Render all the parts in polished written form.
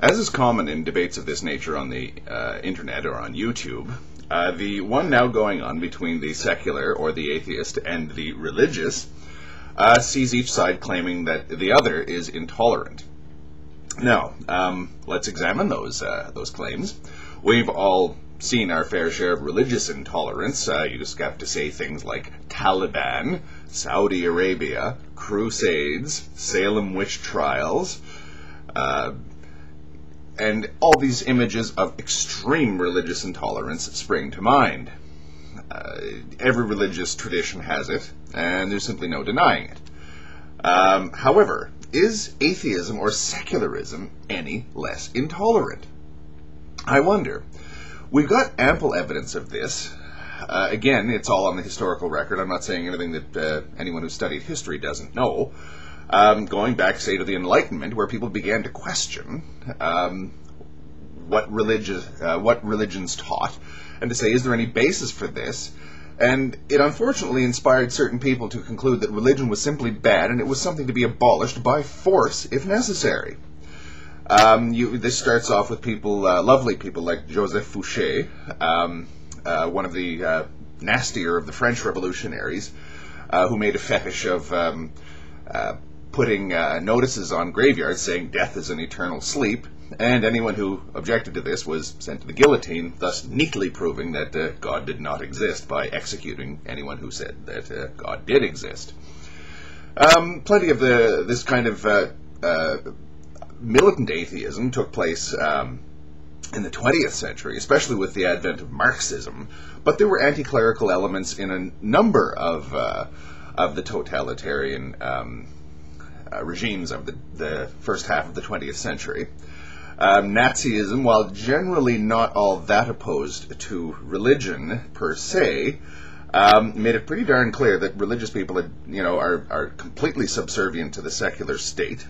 As is common in debates of this nature on the internet or on YouTube, the one now going on between the secular or the atheist and the religious sees each side claiming that the other is intolerant. Now, let's examine those claims. We've all seen our fair share of religious intolerance. You just have to say things like Taliban, Saudi Arabia, Crusades, Salem witch trials, and all these images of extreme religious intolerance spring to mind. Every religious tradition has it, and there's simply no denying it. However, is atheism or secularism any less intolerant? I wonder. We've got ample evidence of this. Again, it's all on the historical record. I'm not saying anything that anyone who studied history doesn't know. Going back, say, to the Enlightenment, where people began to question what religions taught, and to say, is there any basis for this? And it unfortunately inspired certain people to conclude that religion was simply bad, and it was something to be abolished by force if necessary. This starts off with people, lovely people like Joseph Fouché, one of the nastier of the French revolutionaries, who made a fetish of putting notices on graveyards saying death is an eternal sleep, and anyone who objected to this was sent to the guillotine, thus neatly proving that God did not exist by executing anyone who said that God did exist. Plenty of this kind of militant atheism took place in the 20th century, especially with the advent of Marxism, but there were anti-clerical elements in a number of the totalitarian regimes of the first half of the 20th century. Nazism, while generally not all that opposed to religion per se, made it pretty darn clear that religious people are completely subservient to the secular state,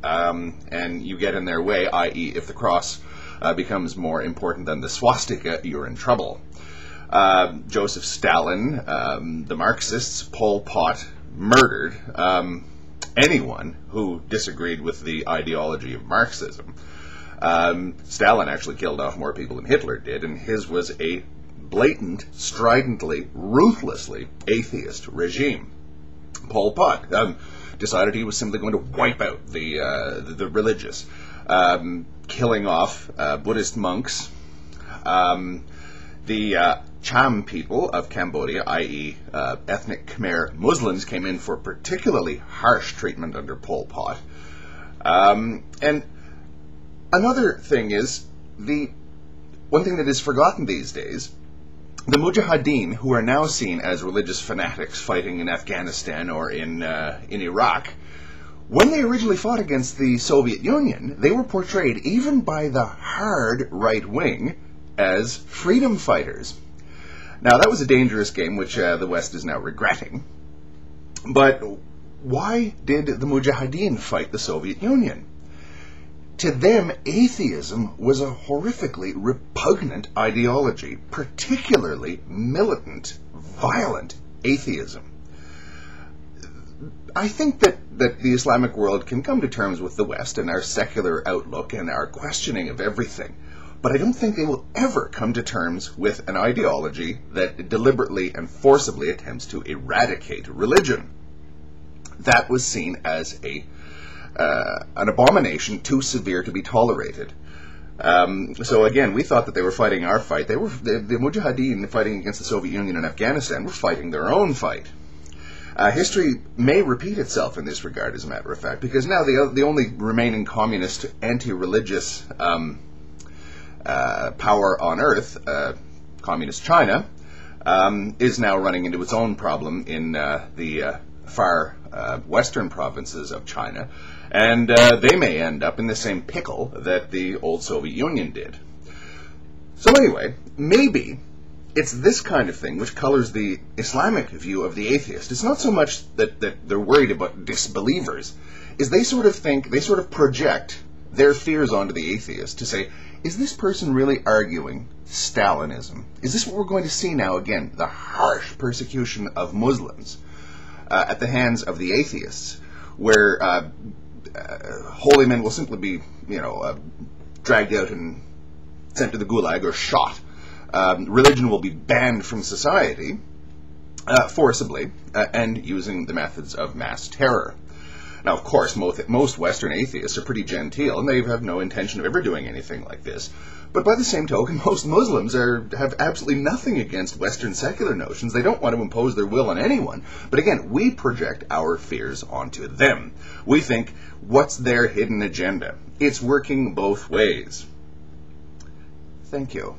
and you get in their way, i.e. if the cross becomes more important than the swastika, you're in trouble. Joseph Stalin, the Marxists, Pol Pot, murdered anyone who disagreed with the ideology of Marxism. Stalin actually killed off more people than Hitler did, and his was a blatant, stridently, ruthlessly atheist regime. Pol Pot decided he was simply going to wipe out the religious, killing off Buddhist monks. The Cham people of Cambodia, i.e. Ethnic Khmer Muslims, came in for particularly harsh treatment under Pol Pot. And another thing is, one thing that is forgotten these days, the Mujahideen, who are now seen as religious fanatics fighting in Afghanistan or in Iraq, when they originally fought against the Soviet Union, they were portrayed, even by the hard right wing, as freedom fighters. Now, that was a dangerous game, which the West is now regretting. But why did the Mujahideen fight the Soviet Union? To them, atheism was a horrifically repugnant ideology, particularly militant, violent atheism. I think that the Islamic world can come to terms with the West and our secular outlook and our questioning of everything, but I don't think they will ever come to terms with an ideology that deliberately and forcibly attempts to eradicate religion. That was seen as an abomination too severe to be tolerated. So again, we thought that they were fighting our fight. The Mujahideen fighting against the Soviet Union and Afghanistan were fighting their own fight. History may repeat itself in this regard, as a matter of fact, because now the only remaining communist, anti-religious power on earth, Communist China, is now running into its own problem in the far western provinces of China, and they may end up in the same pickle that the old Soviet Union did. So anyway, maybe it's this kind of thing which colors the Islamic view of the atheist. It's not so much that they're worried about disbelievers, is they sort of project their fears onto the atheist to say, is this person really arguing Stalinism? Is this what we're going to see now again, the harsh persecution of Muslims at the hands of the atheists, where holy men will simply be, dragged out and sent to the gulag or shot. Religion will be banned from society forcibly and using the methods of mass terror. Now, of course, most Western atheists are pretty genteel, and they have no intention of ever doing anything like this. But by the same token, most Muslims have absolutely nothing against Western secular notions. They don't want to impose their will on anyone. But again, we project our fears onto them. We think, what's their hidden agenda? It's working both ways. Thank you.